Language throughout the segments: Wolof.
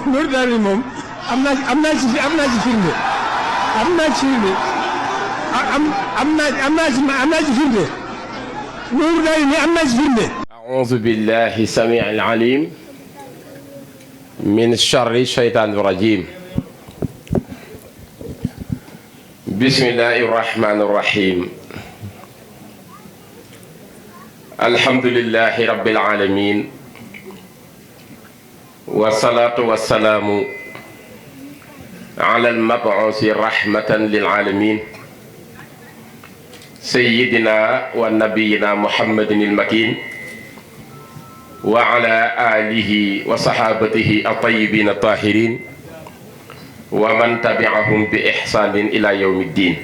Nour daal moom am naa ci firnde Nour daal ni am naa ci firnde. A'uuzu billahi samii'il aliim min sharri shaytaani rajiim. Bismillahi rahmaani rahiim. Alhamdulillahi rabbil aalamiin. Wasalaatu wasalaamu ala al-mab'uusi rahmatan lil aalamiin. Sayyidina wa nabiyyina Muhammadin al-makiin. Wa ala aalihi wa saxaabatihi at-tayyibiina at-taahiriin. Wa man tabi'ahum bi ihsaanin ilaa yawmi ddiin.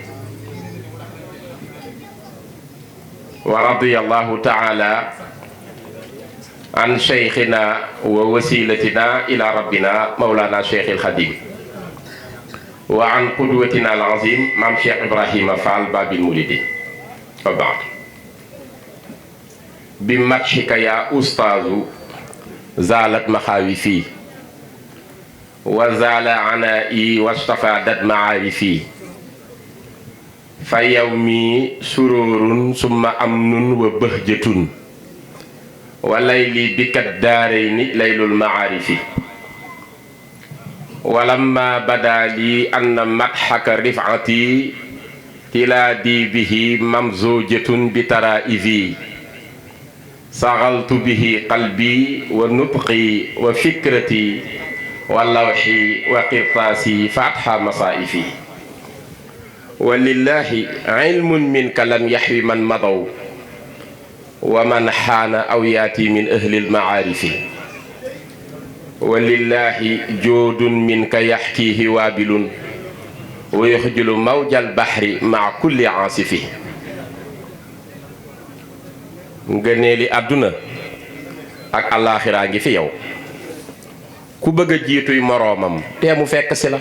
Wa radiyallahu ta'ala an sheykhina wa wasilatina ila rabbina mawlana Cheikhil Xadim wa an qudwatina al-azim maam Cheikh Ibrahima Fall Babil Mouridine. Wa baad. bi matxika yaa ustaazu zaalat maxaawifi wa zaala anaa'i wastafadat maarifi fa yawmi sururun summa amnun wa bahjatun wa layli bikat daarayni laylul maarifi walamma badaali anna matxaka rifati tilaadi bihi mamzujatun bi taraifi saxaltu bihi qalbi wa nutqi wa fikrati wa lawxi wa qirtaasi fatxa masaifi wa lillahi ilmun minka lam yaxwi man madaw wa man xaana aw yaati min ahli lmacaarifi wa lillahi joodun minka yaxkiihi waabilun wa yuxjulu mawjal baxri maa kulli aasifi ngëneeli àdduna ak àllaaxiraa ngi fi yow ku bëgg a jiituy moroomam te mu fekk si la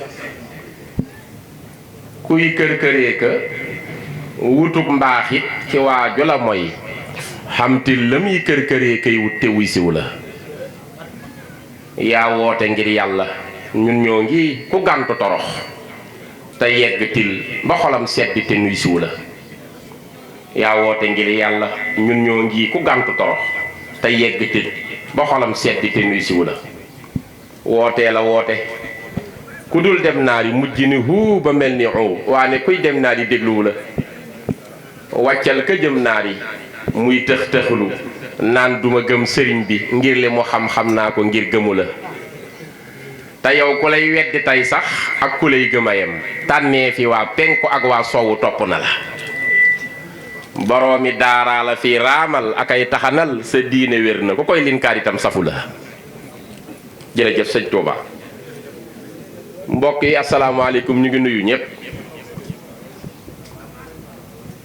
kuy kër-këree ka wutub mbaaxit ci waaju la mooy xamti la muy kër-këree kay wut te wuy siwu la yaa woote ngir yàlla ñun ñoo ngi ku gàntu torox te yegg til ba xolam seddi te nuy siwu la yaa woote ngir yàlla ñun ñoo ngi ku gàntu torox te yegg til ba xolam seddi te nuy siwu la wootee la woote ku dul dem naar yi mujj ni huu ba mel ni waane kuy dem naar yi dégluwu la wàccal ka jëm naar yi muy tëx tëxlu naan duma gëm sëriñ bi ngir li mu xam-xam naa ko ngir gëmu la te yow ku lay weddi tey sax ak ku lay gëm a yem tànnee fi waa penku ak waa soowu topp na la boroomi daaraa la fi raamal ak ay taxanal sa diine wér na ku koy linkaar itam safu la jërëjëf sëñ Touba. mbokk yi asalaamaaleykum ñu ngi nuyu ñëpp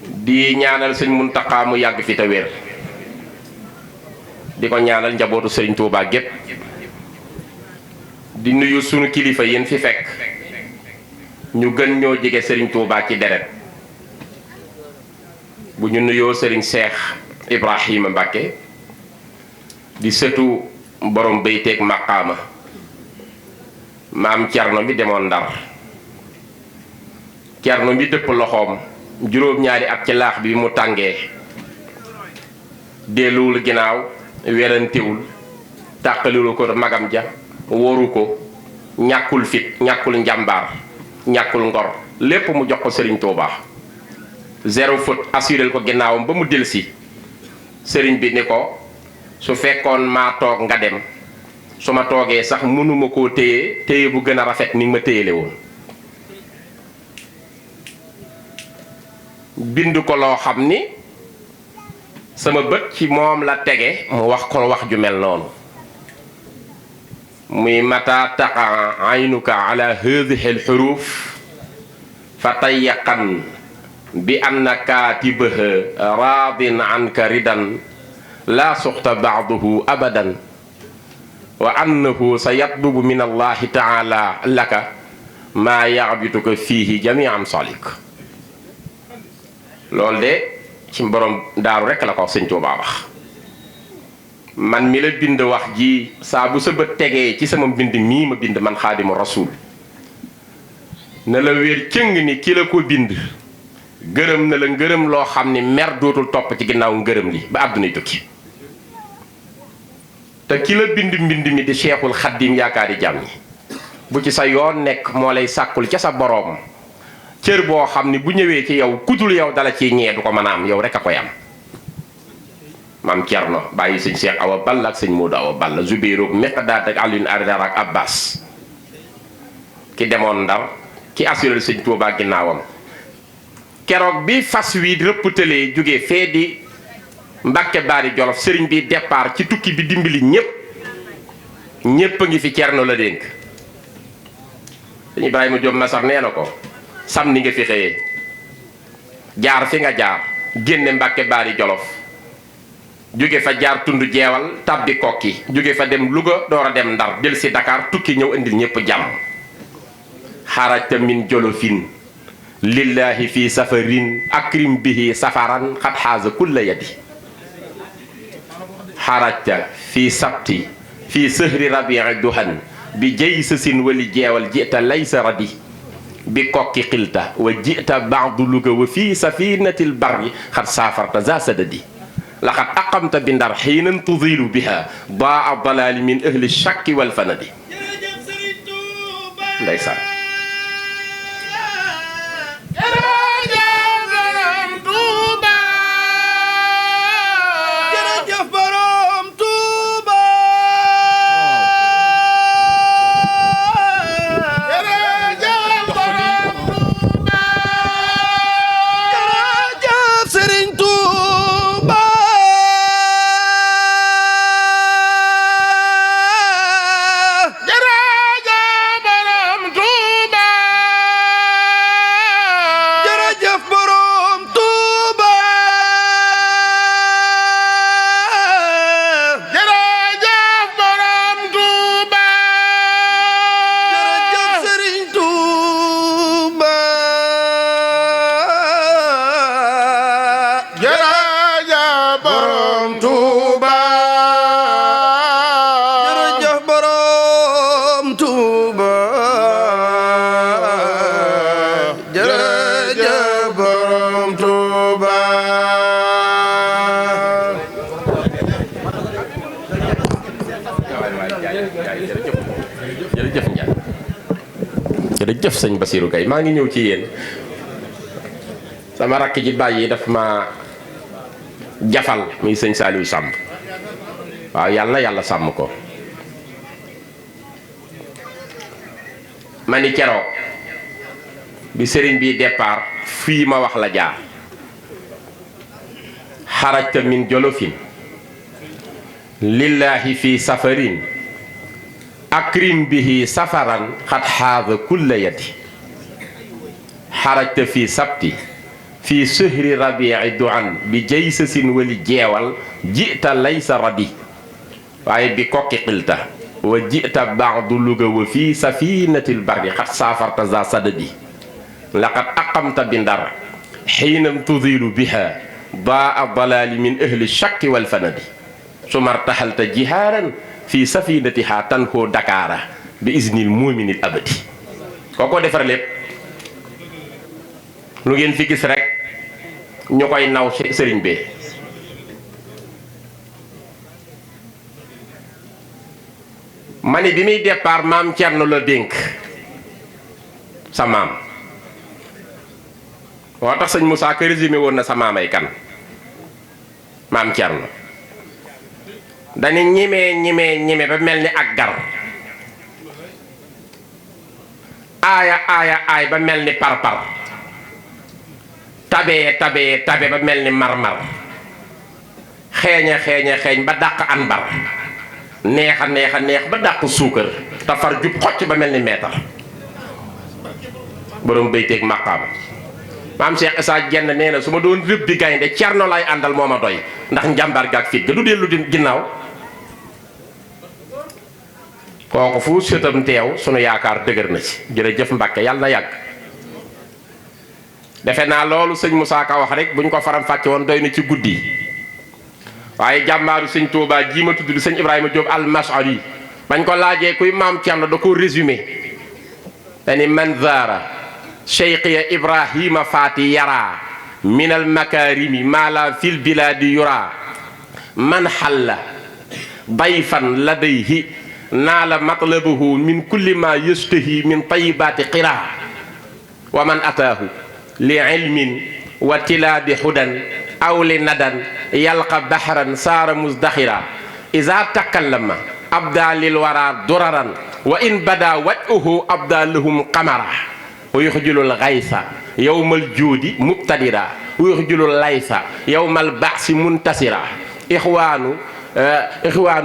di ñaanal sëñ Muntaxa mu yàgg fi te wér di ko ñaanal njabootu sëriñ Touba gépp di nuyu sunu kilifa yéen fi fekk ñu gën ñoo jege sëriñ Touba ci deret bu ñu nuyoo sëriñ Cheikh Ibrahima Mbacke di sëtu borom bayteeg maqaama maam Cerno bi demoon Ndar Cerno bi dëpp loxoom juróom-ñaari at ci laax bi mu tàngee delluwul ginnaaw werantewul tàqaliwul ko magam ja wóoru ko ñàkkul fit ñàkkul njàmbaar ñàkkul ngor lépp mu jox ko sëriñ Touba zéro faute assuré ko ginnaawam ba mu delsi sëriñ bi ni ko su fekkoon maa toog nga dem su ma toogee sax mënuma koo téye bu gën a rafet ni ma téyele woon bind ko loo xam ni sama bët ci moom la tege mu wax ko wax ju mel noonu muy mata taqa aynuka ala hadhihi alxuruf fa tayyaqan bi anna kaatibaha raadin anka ridan laa suxta baaduhu abadan wa annahu sa yatlubu min allahi taala laka maa yaxbituka fiihi jamian salik loolu de ci borom daaru rekk la ko sëñ Tuubaa wax man mi la bind wax ji saa bu sa bët tegee ci sama mbind mii ma bind man xaadimu rasul na la wér cëng ni ki la ko bind gërëm na la ngërëm loo xam ni mer dootul topp ci ginnaaw ngërëm li ba àddunay tukki te ki la bind mbind mi di Cheikhul Xaddim yaakaari jàmm ñi bu ci sa yoon nekk moo lay sàkkul ca sa boroom cër boo xam ni bu ñëwee ci yow kudul yow dala ci ñee du ko mën a am yow rek a koy am maam Cerno bàyyi sëñ Cheikh Awa Balla ak sëñ Moodu Awa Balla Zubeyru Miqdaad ak Alioune Ardar ak Abbas ki demoon Ndar ki assuré sëñ Tuubaa ginnaawam keroog bi fas wi rëpputalee jóge fee di Mbàkke Baari Jolof sëriñ bi départ ci tukki bi dimbali ñépp a ngi fi Cerno la dénk sëñ Ibrahima Diop Masar nee na ko sam ni nga fi xëyee jaar fi nga jaar génne Mbàkke Baari Jolof jóge fa jaar tund jeewal tàbbi kokki jóge fa dem Louga door a dem Ndar del si Dakar tukki ñëw indil ñépp jàmm xarajta min jolofin lillahi fi safarin akrim bihi safaran xat xaaza kulla yadi xarajta fi sabti fi sëhri rabii duhan bi jay sasin wali jeewal jita laysa radi bi kokki xilta wa jita baadu Louga wa fi safinatil barri xat saafarta za sadadi laqad aqamta bi Ndar xiinan tudilu biha daa dalaali min ahli shakki wal fanadi ndeysaan jërëjëf sëñ Basirou Gaye maa ngi ñëw ci yéen sama rakk ji bàyyi daf ma jafal muy sëñ Saliou Samb waaw yàlla na yàlla sàmm ko ma ni keroog bi sëriñ bi départ fii ma wax la jaar xarajta min jolofin lillahi fi safarin akrim bihi safaran xat xaada kulla yadi xarajta fi sabti fi sëhri rabii duan bi jay sasin wali jeewal jita laysa radi waaye bi kokki xilta wa jita baadu Louga wa fi safinatil barri xat saafarta za sadadi laqad aqamta bi Ndar xiinam tudilu biha daa dalaali min ahli shakki wal fanadi sumar taxalta jihaaran fi safinatiha tanhoo Dakara bi iznil muminil abadi kooko defar lépp lu ngeen fi gis rek ñu koy naw sëriñ bi ma ni bi muy départ maam Cerno la dénk sa maam moo tax sëñ Moussa Ka résumé woon na sa maamay kan maam Cerno dañu ñime ba mel ni ak gar aay ba mel ni parpar tabe ba mel ni marmar xeeñ ba dàq anbar neex ba dàq suukar tafar jub xocc ba mel ni meetar borom béyteeg maqaam maam Cheikh Issa Dieng nee na su ma doon rëbb di gaynde Cerno lay àndal moo ma doy ndax njàmbaar gaak fit ga du dellu di ginnaaw kooku fu sëtam teew sunu yaakaar dëgër na ci jërëjëf Mbàkke yàlla na yàgg defe naa loolu sëñ Moussa Ka wax rek bu ñu ko faram fàcce woon doy na ci guddi waaye jàmbaaru sëñ Touba jii ma tudd sëñ Ibrahima Diop al-Mash'ari bañ ko laajee kuy maam Cerno da ko résumé dani man zaara cheikhiya Ibrahima faati yara min al makarimi ma la fil biladi yura man xalla dayfan ladayhi naala matlabahu min kulli ma yastahi min tayibaati qira wa man ataahu li ilmin wa tilaabi hudan aw li nadan yalqa bahran saara musdaxira iza takallama abda lil wara duraran wa in bada wajhuhu abda lahum qamara wa yuxjilul gaysa yowmal juudi mubtadira wa yuxjilul laysa yowmal baxsi muntasira ixwaanu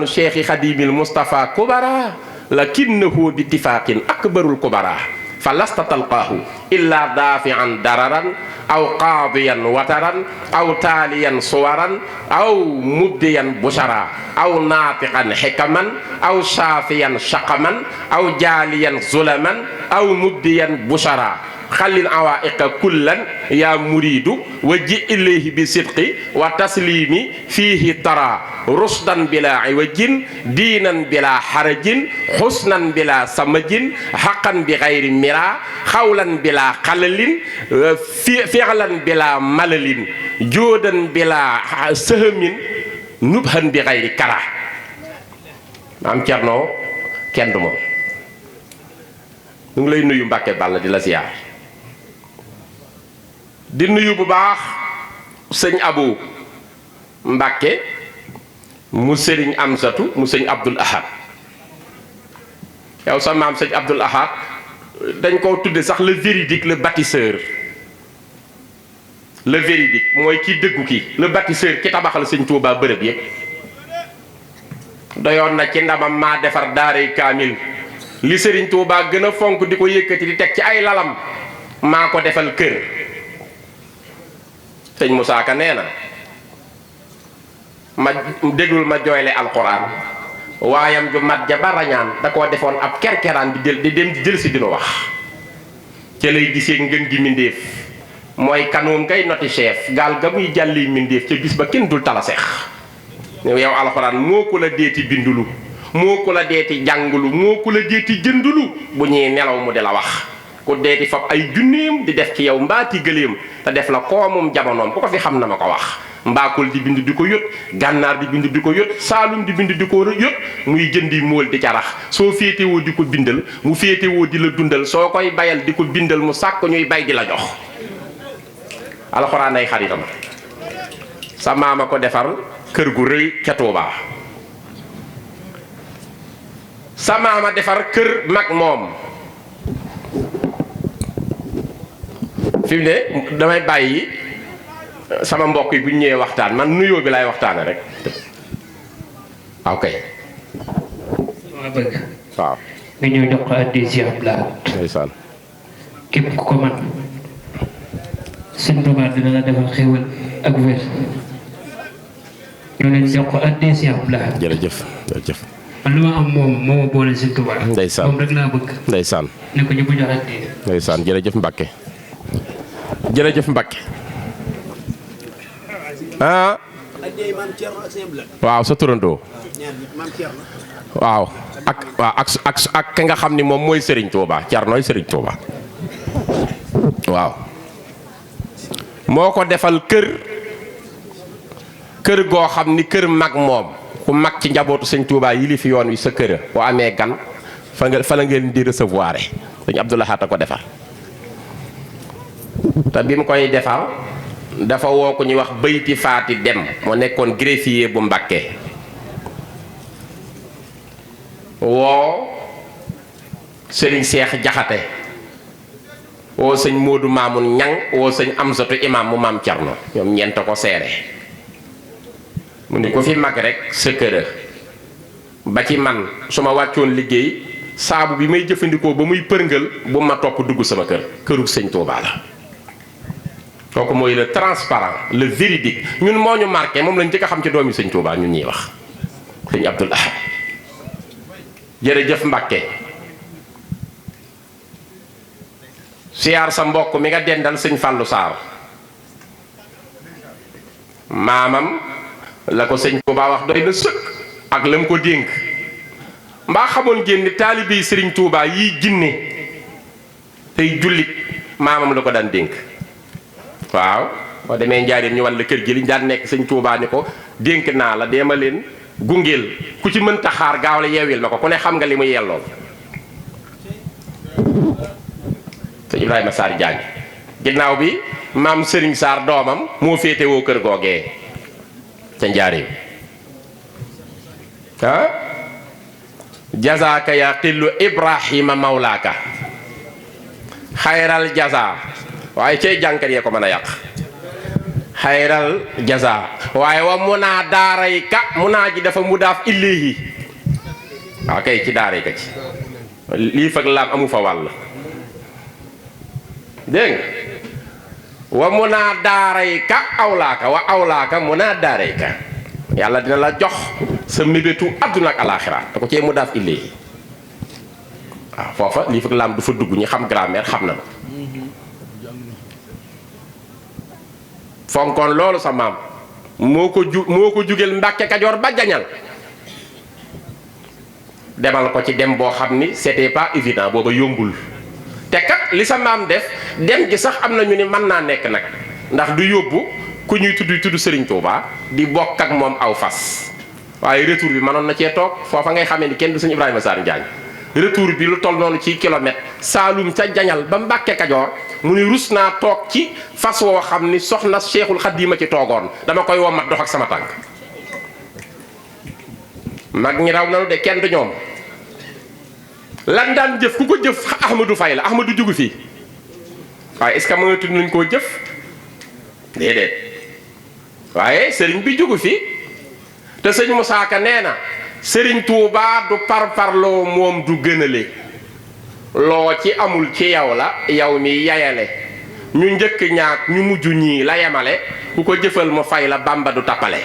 cheikhi xadimil Mustafa kubara lakinnahu bi tifaqin akbarul kubara fa lasta talqaahu illa daafian dararan aw qaadiyan wataran aw taaliyan suwaran aw mubdiyan bushara aw naatiqan xikaman aw shaafiyan shaqaman aw jaaliyan zulaman aw mubdiyan bushara xallil awaiqa kullan yaa muridu wa ji ilayhi bi sidqi wa taslimi fiihi tara rusdan bila iwajin diinan bila harajin xusnan bila samajin xaqan bi xayri mira xawlan bila xalalin fi'lan bila malalin joodan bila sëhamin nubhan bi xayri kara. Maam Cerno kenn du moom. ñu ngi lay nuyu Mbàkke Balla di la ziyaar di nuyu bu baax sëñ Abu Mbàkke mu sëriñ Amsatu mu sëñ Abdul Ahad yow sa maam sëñ Abdul Ahad dañ koo tudde sax le véridique le bâtisseur le véridique mooy ki dëggu ki le bâtisseur ki tabaxal sëñ Tuubaa bërëb yépp doyoon na ci ndamam maa defar daaray kaamil li sëriñ Tuubaa gën a fonk di ko yëkkati di teg ci ay lalam maa ko defal kër sëñ Moussa Ka nee na ma déglul ma jooyle alquran waayam ju mat ja ba rañaan da koo defoon ab kerkeraan di dem di jël si dina wax ca lay gisee ngën gi mindéef mooy kanoom kay noti chef gaal ga muy jàlli mindéef ca bis ba kenn dul tala seex yow alquran moo ko la deeti bindulu moo ko la deeti jàngulu moo ko la deeti jëndulu bu ñuy nelaw mu di la wax ku deeti fab ay junneem di def ci yow mbaati gëléem te def la koomum jamonoom ku ko fi xam na ma ko wax mbaakul di bind di ko yot gànnaar di bind di ko yot saalum di bind di ko yot muy jëndi móol di carax soo féetewoo di ko bindal mu féetewoo di la dundal soo koy bayal di ko bindal mu sàkk ñuy bay di la jox alxuraan ay xaritam sa maama ko defar kër gu rëy ca Tuubaa sa maama defar kër mag moom fi mu ne damay bàyyi sama mbokk yi bu ñu ñëwee waxtaan man nuyoo bi laay waxtaane rek waaw kay ma bëgg waaw nga ñëw jox ko addi si Abdoulaye ndeysaan képp ku ko man sëñ Tuubaa dina la defal xéwal ak wér ñoo leen jox ko addi si Abdoulaye jërëjëf jërëjëf man lu ma am moom moo ma boole sëñ Tuubaa ndeysaan moom rek laa bëgg ndeysaan ne ko ñu ko jox addi ndeysaan jërëjëf Mbàkke jërëjëf Mbàkke ah waaw sa turandoo waaw ak ki nga xam ni moom mooy Serigne Touba Cernoy Serigne Touba waaw moo ko defal kër goo xam ni kër mag moom ku mag ci njabootu sëñ Touba yi li fi yoon wi sa kër boo amee gan fa la ngeen di recevoir sëñ Abdou Lahad a ko defar te bi mu koy defar dafa woo ko ñuy wax Bayti Faati Dem moo nekkoon greffier bu Mbàkke woo sëriñ Seex Jaxate woo sëñ Moodu Maamun Ñang woo sëñ Amsatu imam mu maam Cerno ñoom ñeent ko seere mu ni ko fi mag rek sa kër ba ci man su ma wàccoon liggéey saabu bi may jëfandikoo ba muy përngal bu ma topp dugg sama këru sëñ Tuubaa la kooku mooy le transparent le véridique ñun moo ñu marqué moom lañ njëkk a xam ci doomi sëñ Tuubaa ñun ñuy wax sëñ Abdul Ahad jërëjëf Mbàkke siyaar sa mbokk mi nga dendal sëñ Fàllu Saar maamam la ko sëñ Touba wax doy na sëkk ak lam ko dénk. mbaa xamoon ngeen ni taalibe yi sëriñ Touba yii jinne tey jullit maamam la ko daan dénk. waaw boo demee Njaaréem ñu wan la kër gi liñ daan nekk sëñ Touba ni ko dénk naa la deema leen gungeel ku ci mënta xaar gaaw la yeewil ma ko ku ne xam nga li mu yellool. sëñ Ibrahima Sarr Diagne ginnaaw bi maam Serigne Sarr doomam moo féetewoo kër googee ca Njaaréem. ah jazaaka ya xillu Ibrahima mawlaaka xayral jaza waaye cay jànkat yee ko mën a yàq. xayral jaza waaye wa munaa daaray ka munaa ji dafa mudaaf ilayhi waaw kay ci daaray ka ci lii fag laam amu fa wàll dégg nga wa munaa daaray ka awlaaka wa awlaaka munaa daaray ka yàlla dina la jox sa mébétu àdduna ak alaaxira da ko cee mudaaf ilayhi waaw foofa lii fag laam du fa dugg ñi xam grammaire xam na ma fonkoon loolu sa maam moo ko jugeel Mbàkke Kajoor ba jañal demal ko ci dem boo xam ni c'était pas évident booba yombul te kat li sa maam def dem gi sax am na ñu ni mën naa nekk nag ndax du yóbbu ku ñuy tudd Serigne Touba di bokk ak moom aw fas waaye retour bi mënoon na cee toog foofa ngay xamee ni kenn du sëñ Ibrahima Sarr Diagne retour bi lu toll noonu ci kilomètre Saalum ca jañal ba Mbàkke Kajoor mu ni rus naa toog ci fas woo xam ni soxna Cheikhul Xadima ci toogoon dama koy womat dox ak sama tànk. mag ñi raw nanu de kenn du ñoom lan daan jëf ku ko jëf Ahmadou Faye la Ahmadou jugu fii waaye est-ce que mënatu nuñ koo jëf déedéet waaye sëriñ bi jugu fi te sëñ Moussa Ka nee na sëriñ Touba du parparloo moom du gënale loo ci amul ci yow la yow mi yayale ñu njëkk ñaak ñu mujj ñii la yemale ku ko jëfal mu fay la Bamba du tappale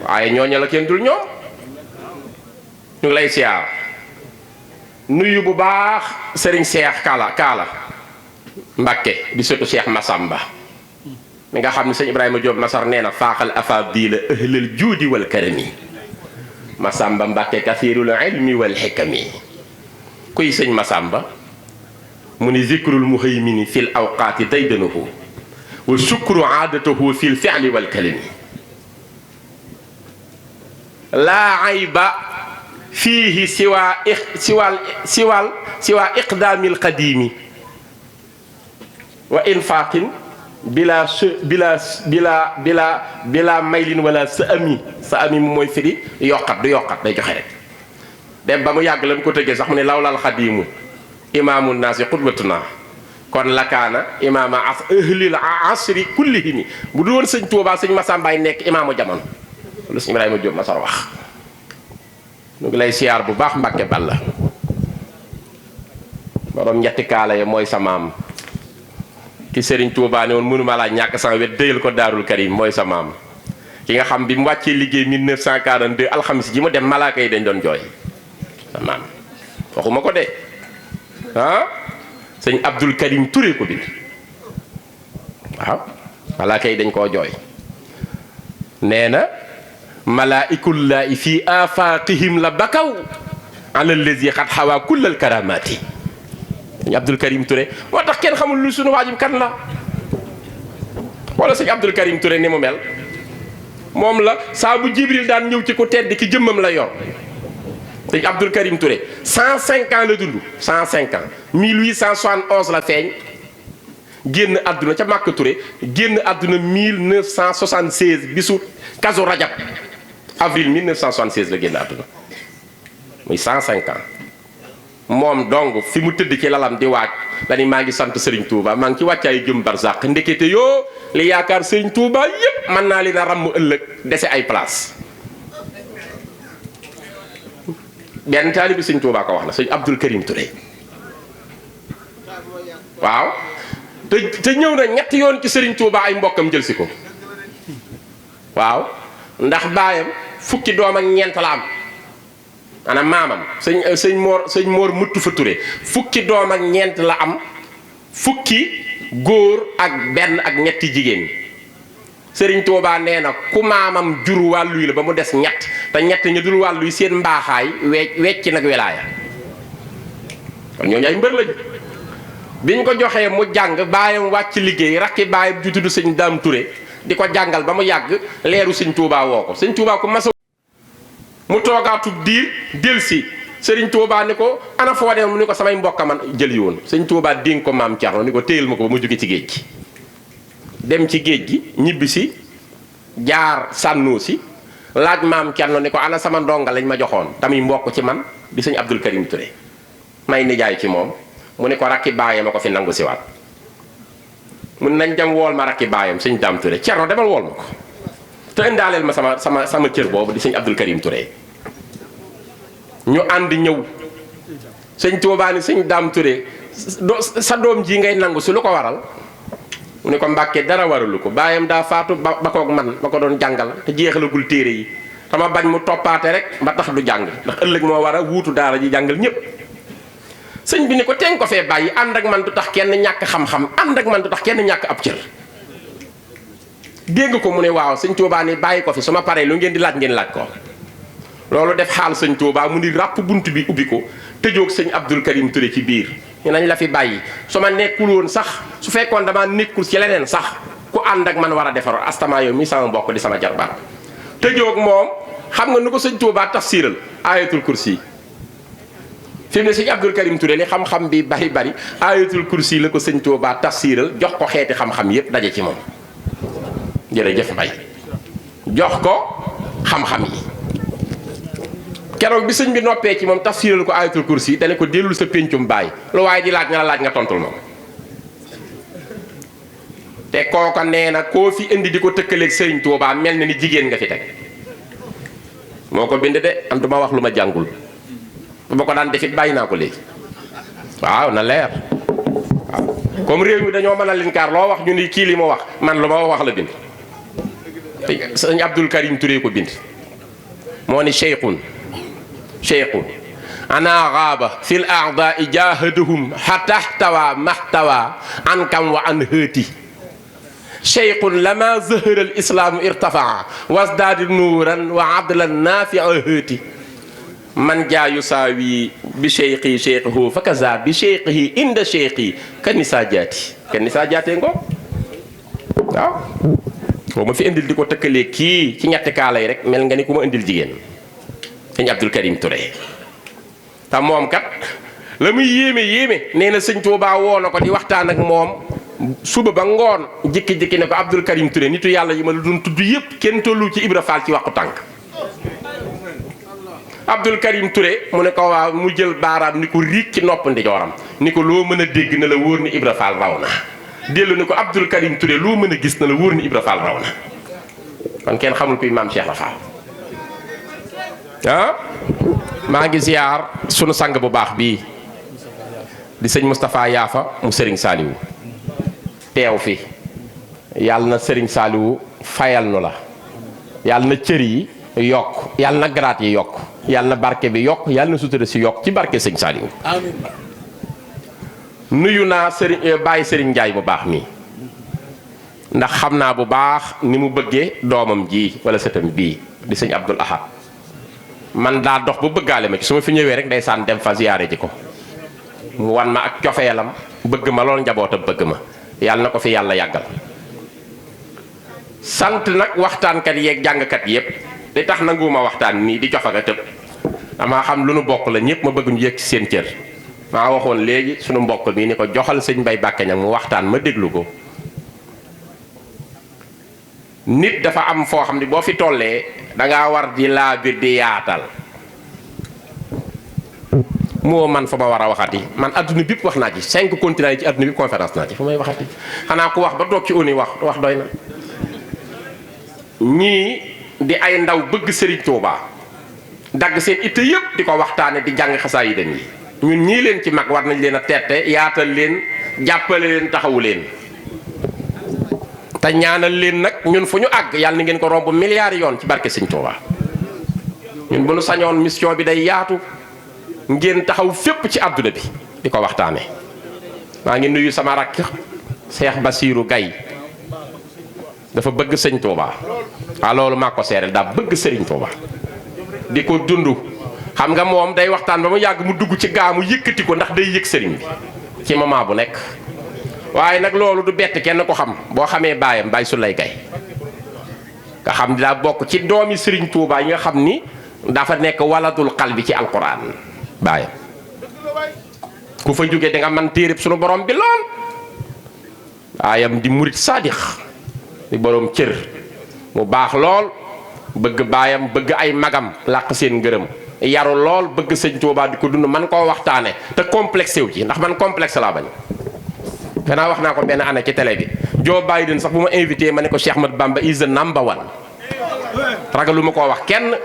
waaye ñooñu la kenn dul ñoom ñu ngi lay siyaar nuyu bu baax sëriñ Cheikh Kaala Mbakke di sëtu Cheikh Massamba mi nga xam ne sëñ Ibrahima Diop Masar nee na faaxal afadila ahlal juudi wal karami Massamba Mbakke kasirul ilmi wal xikami kuy sëñ Massamba mu ni zikrul muhaymini fil awqaati daydanahu wa shukru aadatahu fil fi'li wal kalimi laa ayba fiihi siwa iqdaamil qadiimi wa infaqin bila maylin wala sa ami mooy firi yokkat du yokkat day joxe rek dem ba mu yàgg la mu ko tëggee sax mu ne lawlal xadiimu imaamu naasi xutbatuna kon lakaana imaama ahlil asri kullihimi bu du woon sëñ Tuubaa sëñ Massambaay nekk imaamu jamono lu sëñ Ibrahima Diop Masar wax ñu ngi lay siyaar bu baax Mbàkke Balla borom ñetti kaala ya mooy sa maam ki Serigne Touba ne woon mënuma laa ñàkk sama wet dëyal ko Daarul Karim mooy sa maam ki nga xam bi mu wàccee liggéey 1942 alxamis ji mu dem malaaka yi dañ doon jooy sa maam waxuma ko de ah sëñ Abdul Karim Touré ko bind waaw malaaka yi dañ koo jooy nee na malaa'ikullaahi fi afaaqihim la bakaw ala allazi xat xawaa kullal karamaati sëñ Abdul Karim Touré moo tax kenn xamul lu sunu waajib kan la wala sëñ Abdul Karim Touré ni mu mel moom la saa bu Jibril daan ñëw ci ku tedd ki jëmmam la yor sëñ Abdul Karim Touré 105 ans la dund 105 ans 1871 la feeñ génn àdduna ca Màkka Touré génn àdduna 1976 bisu Kazu Rajab avril 1976 la génn àdduna muy 105 ans moom dong fi mu tëdd ci lalam di waaj dani maa ngi sant Serigne Touba maa ngi ci wàccaayu jëm barzaq ndekete yoo li yaakaar Serigne Touba yépp mën naa leen a ràmm ëllëg dese ay place benn taalibi Serigne Touba ko wax na sëñ Abdul Karim Touré waaw te ñëw na ñetti yoon ci Serigne Touba ay mbokkam jël si ko waaw ndax baayam fukki doom ak ñeent la am ana maamam sëñ Moor Muttu fa Touré fukki doom ak ñeent la am fukki góor ak benn ak ñetti jigéen Serigne Touba nee na ku maamam jur wàllu yi la ba mu des ñett te ñett ñu dul wàllu yi seen mbaaxaay wecc nag wilaaya kon ñooñu ay mbër lañu. biñ ko joxee mu jàng baayam wàcc liggéey rakki baayam ju tudd sëñ Daam Touré di ko jàngal ba mu yàgg leeru sëñ Touba woo ko sëñ Touba ko masa mu toogaatub diir delsi sëriñ Touba ni ko ana foo dem mu ni ko samay mbokka man jël yoon sëñ Touba dénk ko maam Thierno ni ko téyel ma ko ba mu jóge ci géej gi dem ci géej gi ñibbi si jaar sànnoo si laaj maam Thierno ni ko ana sama ndonga lañ ma joxoon tamit mbokk ci man di sëñ Abdul Karim Touré may nijaay ci moom mu ne ko rakki baayam a ko fi nangu si waat mun nañ dem wool ma rakki baayam sëñ Daam Touré Thierno demal wool ma ko te indaaleel ma sama cër boobu di sëñ Abdul Karim Touré ñu ànd ñëw sëñ Tuubaa ni sëñ Daam Touré sa doom ji ngay nangu si lu ko waral mu ne ko Mbàkke dara waralu ko baayam daa faatu ba koog man ma ko doon jàngal te jeexalagul téere yi dama bañ mu toppaate rek ba tax du jàng ndax ëllëg moo war a wuutu daara ji jàngal ñépp sëñ bi ni ko teen ko fee bàyyi ànd ak man du tax kenn ñàkk xam-xam ànd ak man du tax kenn ñàkk ab cër dégg ko mu ne waaw sëñ Tuubaa ni bàyyi ko fi su ma paree lu ngeen di laaj ngeen laaj ko loolu def xaal sëñ Tuubaa mu ni ràpp bunt bi ubbi ko tëjoog sëñ Abdul Karim Touré ci biir ñu nañ la fi bàyyi su ma nekkul woon sax su fekkoon damaa nekkul ci leneen sax ku ànd ak man war a defar astama yow mi sama mbokk di sama jarbaat tëjoog moom xam nga nu ko sëñ Tuubaa tafsiral ayatul kursi fi mu ne sëñ Abdul Karim Touré li xam-xam bi bari ayatul kursi la ko sëñ Tuubaa tafsiral jox ko xeeti xam-xam yépp daje ci moom jërëjëf Mbay jox ko xam-xam yi keroog bi sëñ bi noppee ci moom tafsiral ko ayatul kursi dane ko dellul sa péncum bàyyi lu waaye di laaj nga la laaj nga tontul moom te kooka nee na koo fi indi di ko tëkkaleeg sëriñ Tuubaa mel na ni jigéen nga fi teg moo ko bind de am duma wax lu ma jàngul bu ma ko daan defit bàyyi naa ko léegi waaw na leer waaw comme réew mi dañoo mën a linkaar loo wax ñu ni kii li ma wax man lu ma wax la bind sëñ Abdul Karim Touré ko bind moo ni cheikhun ana gaaba fil a'da'i jahadahum hatta ihtawa mahtawa an kam wa an hëti cheikhun lama zahara al islamu irtafaa wasdaadi nuuran wa adlan nafi'a hëti man jaa yusaawi bi cheikhi cheikhu fa kaza bi cheikhi inda cheikhi ka nisaa jaatee ngoo waaw boo ma fi indil di ko tëkkalee kii ci ñetti kaala yi rek mel nga ni ku ma indil jigéen sëñ Abdul Karim Touré te moom kat la muy yéeme nee na sëñ Tuubaa woo na ko di waxtaan ak moom suba ba ngoon jikki-jikki ne ko Abdul Karim Touré nitu yàlla yi ma la doon tudd yépp kenn tollu ci Ibra Fall ci waxu tànk Abdul Karim Touré mu ne ko waaw mu jël baaraam ni ko riig ci nopp ndijooram ni ko loo mën a dégg na la wóor ni Ibra Fall raw na dellu ni ko Abdul Karim Touré loo mën a gis na la wóor ni Ibra Fall raw na kon kenn xamul kuy maam Cheikh la Fall maa ngi ziar sunu sang bu baax bii di sëñ Moustapha Yaafa mu sëriñ Saaliwu teew fi yàlla na sëriñ Saaliwu fayal nu la yàlla na cër yi yokk yàlla na garaat yi yokk yàlla na barke bi yokk yàlla na sutura si yokk ci barke sëñ Saaliwu nuyu naa sëriñ bàyyi sëriñ Njaay bu baax mi ndax xam naa bu baax ni mu bëggee doomam ji wala sëtam bii di sëñ Abdul Ahad man daa dox ba bëggaale ma ci su ma fi ñëwee rek ndeysaan dem fa ziyaare ji ko mu wan ma ak cofeelam bëgg ma lool njabootam bëgg ma yàlla na ko fi yàlla yàggal sant nag waxtaankat yeeg jàngkat yépp li tax nanguwuma waxtaan nii di jox ak a tëb damaa xam lu nu bokk la ñëpp ma bëgg ñu yëg ci seen cër maa waxoon léegi sunu mbokk mi ni ko joxal sëñ Mbay Bàkke Ñaŋ mu waxtaan ma déglu ko nit dafa am foo xam ne boo fi tollee dangaa war di laa biir di yaatal moo man fa ma war a waxati man adduna bépp wax naa ci 5 continents yi ci adduna bépp conférence naa ci fa may waxati xanaa ku wax ba toog ci uni wax doy na ñii di ay ndaw bëgg Serigne Touba dagg seen itte yëpp di ko waxtaane di jàng xasaa yi dem yi ñun ñii leen ci mag war nañ leen a tette yaatal leen jàppale leen taxawu leen te ñaanal leen nag ñun fu ñu àgg yàlla na ngeen ko romb milliards yoon ci barke Serigne Touba ñun bu nu sañoon mission bi day yaatu ngeen taxaw fépp ci àdduna bi di ko waxtaane maa ngi nuyu sama rakk Cheikh Bassirou Gaye dafa bëgg sëñ Touba loolu maa ko seereel daa bëgg sëriñ Touba di ko dund. xam nga moom day waxtaan ba mu yàgg mu dugg ci gaamu yëkkati ko ndax day yëg sëriñ bi ci moment bu nekk. waaye nag loolu du bett kenn ko xam boo xamee baayam Baye Souley Gaye nga xam ni daa bokk ci doomi sëriñ Touba yi nga xam ni dafa nekk waladul qalbi ci alquran baayam ku fa jógee da nga man téereb sunu borom bi lool. baayam di murit sadix di borom cër mu baax lool bëgg baayam bëgg ay magam làq seen ngërëm yaru lool bëgg sëñ Touba di ko dund man koo waxtaane te complexé wu ci ndax man complexe laa bañ. danaa wax naa ko benn année ci télé bi Joe Biden sax bu ma invité ma ne ko Cheikh Ahmad Bamba is the number one ragalu ma koo wax kenn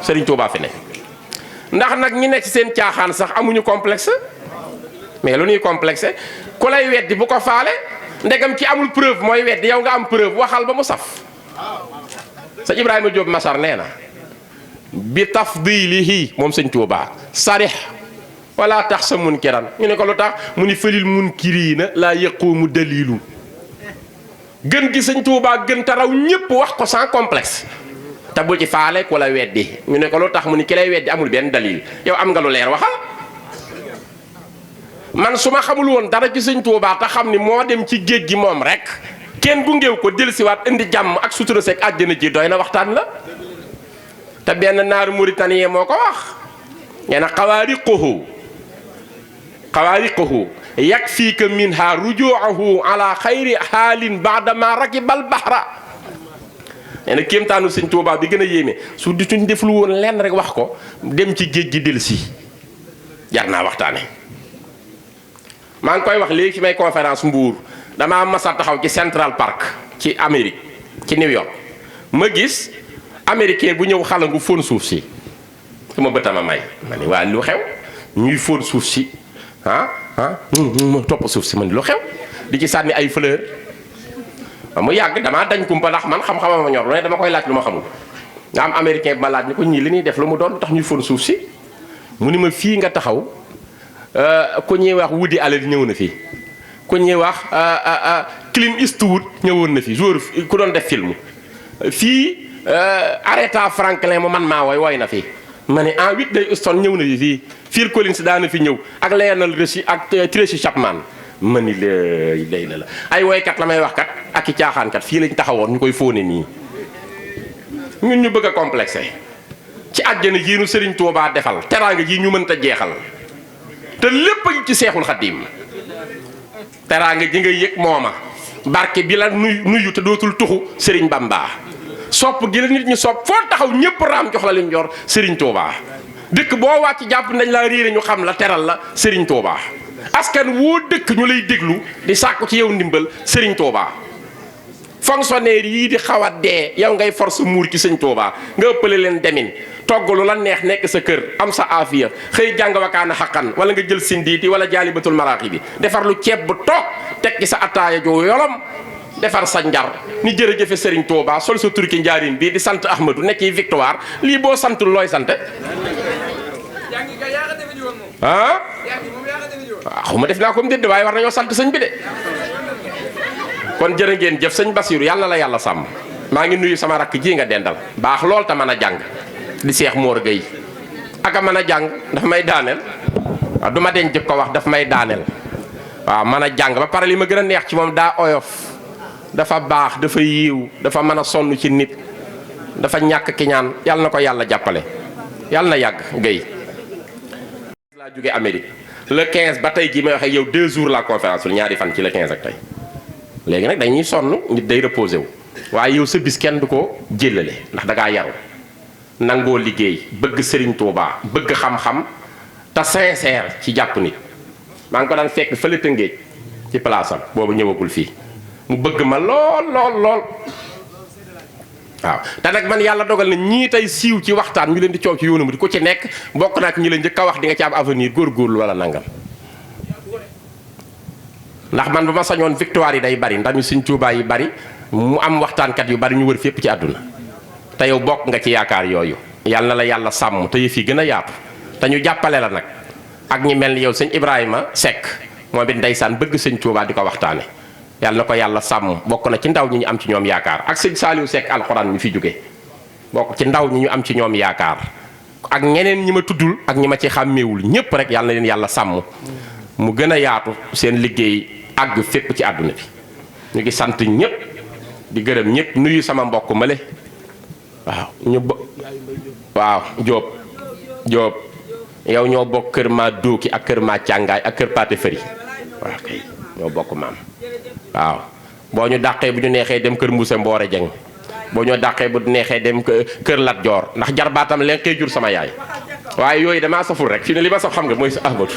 sëriñ Touba fi ne. ndax nag ñi nekk ci seen caaxaan sax amuñu complexe mais lu ñuy complexé ku lay weddi bu ko faale ndegam ci amul preuve mooy weddi yow nga am preuve waxal ba mu saf. sëñ Ibrahima Diop Masar nee na bi tafdilihi moom sëñ Touba sarix wala tax sa munkiran ñu ne ko lu tax mu ni fëlil munkiriina laa yaquumu dalilu gën gi sëñ Touba gën taraw ñépp wax ko sans complexe te bu ci faale ku la weddi ñu ne ko lu tax mu ni ki lay weddi amul benn dalil yow am nga lu leer waxal. man su ma xamul woon dara ci sëñ Touba te xam ni moo dem ci géej gi moom rek kenn gungeew ko dellusiwaat indi jàmm ak sutura seeg àjjana ji doy na waxtaan la. te benn naaru mauritanien moo ko wax nee na xawaariquhu yakfiika minha rujuuhu ala xayri xaalin baadama rakibal bahra. nee na kéemtaanu sëñ Touba bi gën a yéeme su di suñ deflu woon lenn rek wax ko dem ci géej gi dellusi jar naa waxtaane. maa ngi koy wax léegi fi may conférence Mbour damaa masa taxaw ci Central Park ci Amérique ci New York ma gis américain bu ñëw xalangu fóon suuf si su ma bëtama may ma ni waa lu xew ñuy fóon suuf si topp suuf si ma ni lu xew di ci sànni ay fleur mu yàgg damaa dañ kumpa ndax man xam-xamama ñor lu ne dama koy laaj lu ma xamul nga am américain bi ma laaj ni ko ñii li ñuy def lu mu doon tax ñuy fóon suuf si mu ni ma fii nga taxaw ku ñuy wax Woody Allen ñëw na fi ku ñuy wax Clint Eastwood ñëwoon na fi joueur ku doon def film fii Aretha Franklin mu man maa woy na fi ma ne Whitney Houston ñëw na fi fii Phil Collins daana fi ñëw ak Lionel Richie ak Tracy Chapman ma ni lay la ay woykat la may wax kat ak i caaxaankat fii lañ taxawoon ñu koy fóone nii ñun ñu bëgg a complexé ci àjjana ji nu Serigne Touba defal teraanga ji ñu mënta jeexal te lépp a ngi ci Seexul Xadiim teraanga ji nga yëg mooma barke bi la nuyu te dootul tuxu Serigne Bamba sopp gi la nit ñi sopp foo taxaw ñëpp raam jox la lim yor Serigne Touba dëkk boo wàcc jàpp nañ laa réere ñu xam la teral la Serigne Touba askan woo dëkk ñu lay déglu di sàkku ci yow ndimbal Serigne Touba fonctionnaire yii di xaw a dee yow ngay force muur ci sëñ Touba nga ëppale leen demin togg lu la neex nekk sa kër am sa aafiya xëy jàng wakaana xaqan wala nga jël sindiiti wala jaalibatul maraaxi bi defar lu ceeb bu toog teg ci sa attaaya joo yolom defar sa njar ni jërëjëfe Serigne Touba sol sa turki njaarin bii di sant Ahmadou nekk yi victoire lii boo santul looy sant xuma def naa ko mu dédd waaye war nañoo sant sëñ bi de kon jërë ngeen jëf sëñ Basiru yàlla la yàlla sàmm maa ngi nuyu sama rakk ji nga dendal baax lool te mën a jàng di Seex Moor Gay ak a mën a jàng dafa may daaneel waaw du ma den jëkk ko wax daf may daaneel waaw mën a jàng ba pare li ma gën a neex ci moom daa oyof dafa baax dafa yiiw dafa mën a sonn ci nit dafa ñàkk ki ñaan yàlla na ko yàlla jàppale yàlla na yàgg Gay laa jóge Amérique le 15 ba tey jii may waxee yow 2 jours la conférence ñaari fan ci le 15 ak tey léegi nag dañuy sonn nit day reposé wu waaye yow sa bis kenn du ko jëlale ndax da ngaa yaru nangoo liggéey bëgg Serigne Touba bëgg xam-xam te sincère ci jàpp nit maa ngi ko daan fekk fële Tëngéej ci place am boobu ñëwagul fii mu bëgg ma lool waaw te nag man yàlla dogal na ñii tey siiw ci waxtaan ñu leen di coow ci yoonu mu di ko ci nekk bokk naa ak ñi la njëkk a wax di nga ci am avenir góorgóorlu wala nangam ndax man bu ma sañoon victoire yi day bari ndami Sëñ Tuubaa yi bari mu am waxtaankat yu bari ñu wër fépp ci àdduna te yow bokk nga ci yaakaar yooyu yàlla na la yàlla sàmm te yëf yi gën a yaatu te ñu jàppale la nag ak ñi mel ni yow sëñ Ibrahima Seck moom it ndeysaan bëgg Sëñ Tuubaa di ko waxtaane yàlla na ko yàlla sàmm bokk na ci ndaw ñi ñu am ci ñoom yaakaar ak sëñ Saliou Seck alxuraan mi fi jóge bokk ci ndaw ñi ñu am ci ñoom yaakaar ak ñeneen ñi ma tuddul ak ñi ma ci xàmmeewul ñépp rek yàlla na leen yàlla sàmm mu gën a yaatu seen liggéey àgg fépp ci àdduna bi ñu ngi sant ñépp di gërëm ñépp nuyu sama mbokk male waaw waaw Jóob yow ñoo bokk kër maa dóoki ak kër maa càngaay ak kër paate fëri waaw kay ñoo bokk maam waaw boo ñu dàqee bu ñu neexee dem kër Mbuuse Mboore Jeng boo ñu dàqee bu neexee dem kër Lat Joor ndax jarbaatam leen koy jur sama yaay waaye yooyu damaa saful rek fi ne li ma saf xam nga mooy sa Ahmadu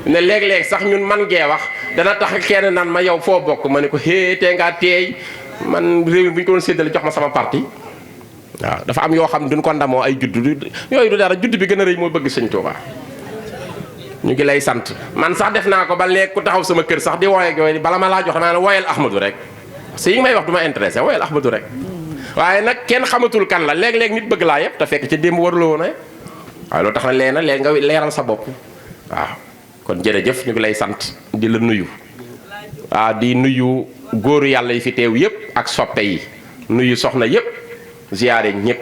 ne léeg-léeg sax ñun man gee wax dana tax kenn naan ma yow foo bokk ma ne ko hee tee ngaa teey man réew mi bu ñu ko doon séddale jox ma sama parti waaw dafa am yoo xam duñ ko ndamoo ay judd yooyu du dara judd bi gën a rëy moo bëgg sëñ Tuubaa ñu ngi lay sant man sax def naa ko ba léegi ku taxaw sama kër sax di wooye yooyu bala ma laa jox naa ne woyal Ahmadu rek si yi may wax du ma intéressé woyal Ahmadu rek waaye nag kenn xamatul kan la léeg-léeg nit bëgg laa yëpp te fekk ca démb warula woon waaye loolu tax na léegi nga leeral sa bopp waaw kon jërëjëf ñu ngi lay sant di la nuyu waaw di nuyu góoru yàlla yi fi teew yëpp ak soppe yi nuyu soxna yëpp ziyaare ñëpp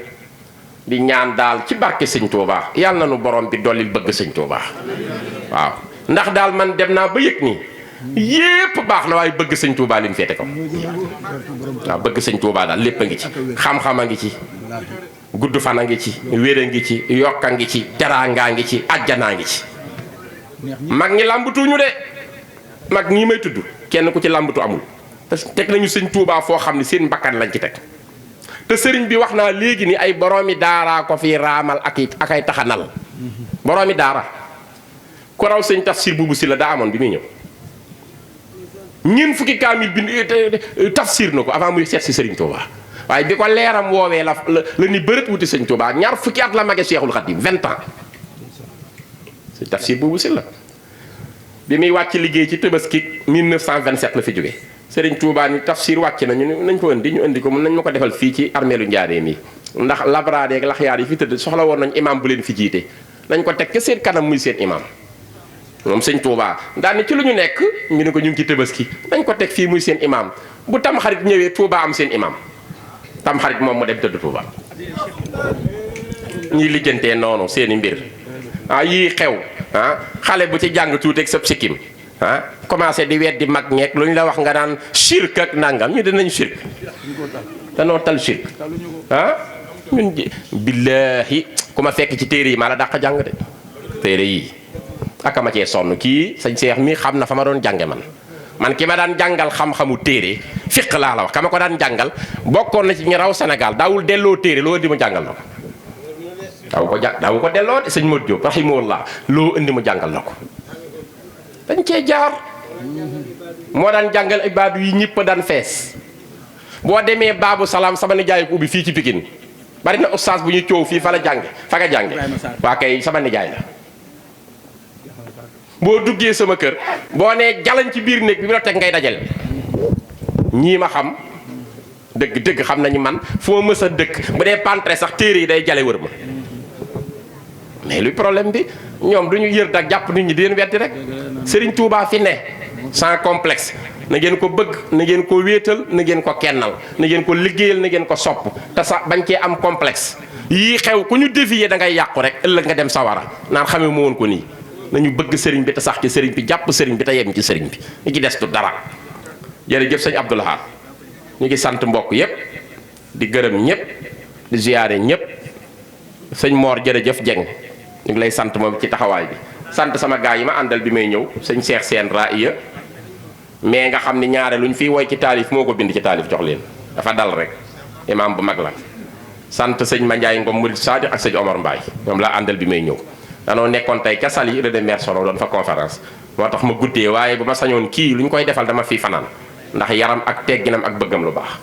di ñaan daal ci barke sëñ Tuubaa yàlla na nu borom bi dollil bëgg sëñ Tuubaa waaw ndax daal man dem naa ba yëg nii yépp baax na waaye bëgg sëñ Tuubaa li mu féete ko waaw bëgg sëñ Tuubaa daal lépp a ngi ci xam-xam a ngi ci gudd fan a ngi ci wér a ngi ci yokk a ngi ci teraanga ngi ci ajjanaa ngi ci mag ñi làmbatuñu de mag ñii may tudd kenn ku ci làmbatu amul parce que teg nañu sëñ Tuubaa foo xam ne seen mbakkan lañ ci teg te sëriñ bi wax naa léegi ni ay boroomi daaraa ko fi raamal ak ay taxanal boroomi daara ku raw sëñ tafsir buubu si la daa amoon bi muy ñëw ñeent fukki kaamil bi tafsir na ko avant muy seet si sëriñ Tuubaa waaye bi ko leeram woowee la ni bërët wuti sëñ Tuubaa ñaar fukki at la mage Seexul Xadiim 20 ans sëñ tafsir buubu si la bi muy wàcc liggéey ci Tabaski 1927 la fi jóge sëriñ Tuubaa ni tafsir wàcc na ñu nañ ko indi ñu indi ko mun nañ ma ko defal fii ci armeelu Njaaréem yi ndax labradeeg laxyaar yi fi tëdd soxla woon nañ imam bu leen fi jiite nañ ko teg ca seen kanam muy seen imam moom sëñ Tuubaa daal ni ci lu ñu nekk ñu ne ko ñu ngi ci Tabaski nañ ko teg fii muy seen imam bu tamxarit ñëwee Tuubaa am seen imam tamxarit moom mu dem tëdd Tuubaa ñuy lijjantee noonu seeni mbir yii xew xale bu ci jàng tuuti ak sab sikkim commencé di weddi mag ñeeg lu ñu la wax nga naan shirk ak nangam ñu dinañ shirk danoo tal shirk ñun billaahi ku ma fekk ci téere yi maa la dàq jàng de téere yi aka ma cee sonn kii sëñ Seex mi xam na fa ma doon jànge man ki ma daan jàngal xam-xamu téere fiq laa la wax ka ma ko daan jàngal bokkoon na ci ñu raw Sénégal daawul delloo téere loo indi mu jàngal na ko daawu ko delloo de sëñ Modou Diop rahimahullah loo indi mu jàngal na ko dañ cee jaar moo daan jàngal ibaadu yi ñëpp daan fees boo demee Baabu Salaam sama nijaay ko ubbi fii ci Pikine bari na ustaas bu ñu coow fii fa la jànge fa nga jànge waa kay sama nijaay la boo duggee sama kër boo nee jalañ ci biir néeg bi la teg ngay dajale ñii ma xam dëgg xam nañu man foo mës a dëkk bu dee pantre sax téere yi day jale wër ma mais luy problème bi ñoom du ñu yër dak jàpp nit ñi di leen weddi rek Serigne Touba fi ne sans complexe na ngeen ko bëgg na ngeen ko wéetal na ngeen ko kennal na ngeen ko liggéeyal na ngeen ko sopp te sax bañ cee am complexe yii xew ku ñu dévier da ngay yàqu rek ëllëg nga dem sawara naan xamee mu woon ko nii nañu bëgg sëriñ bi te sax ci sëriñ bi jàpp sëriñ bi te yem ci sëriñ bi ñu ci des tu dara jërëjëf sëñ Abdou Lahad ñu ngi sant mbokk yépp di gërëm ñëpp di ziyaare ñëpp sëñ Mor jërëjëf Jeng ñu ngi lay sant moom ci taxawaay bi sant sama gaay yi ma àndal bi may ñëw sëñ Cheikh Sène Raïya mais nga xam ni ñaare lu ñu fiy woy ci taalif moo ko bind ci taalif jox leen dafa dal rek imam bu mag la sant sëñ Mandiaye Ngom Murid Sadiq ak sëñ Omar Mbaye ñoom laa àndal bi may ñëw danoo nekkoon tey ca Saly Rue de Merson doon fa conférence moo tax ma guddee waaye bu ma sañoon kii lu ñu koy defal dama fii fanaan ndax yaram ak tegginam ak bëggam lu baax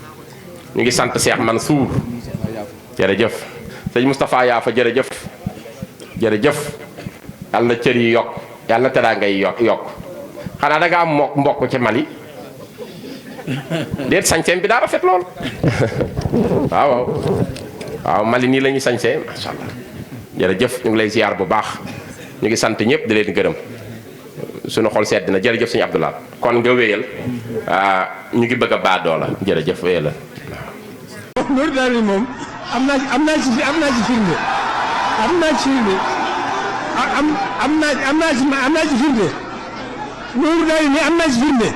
ñu ngi sant Cheikh Mansour jërëjëf sëñ Moustapha Yaafa jërëjëf yàlla na cër yi yokk yàlla na teraanga yi yokk xanaa da nga am mbokk ci Mali déet sañseem bi daa rafet lool waaw Mali nii la ñuy sañsee macha allah jërëjëf ñu ngi lay ziar bu baax ñu ngi sant ñëpp di leen gërëm suñu xol sedd na jërëjëf sëñ Abdoulaye kon nga wéyal ñu ngi bëgg a baadoo la jërëjëf wéyal la. Nour daal moom am naa ci firnde am naa ci firnde Nour daal am naa ci firnde.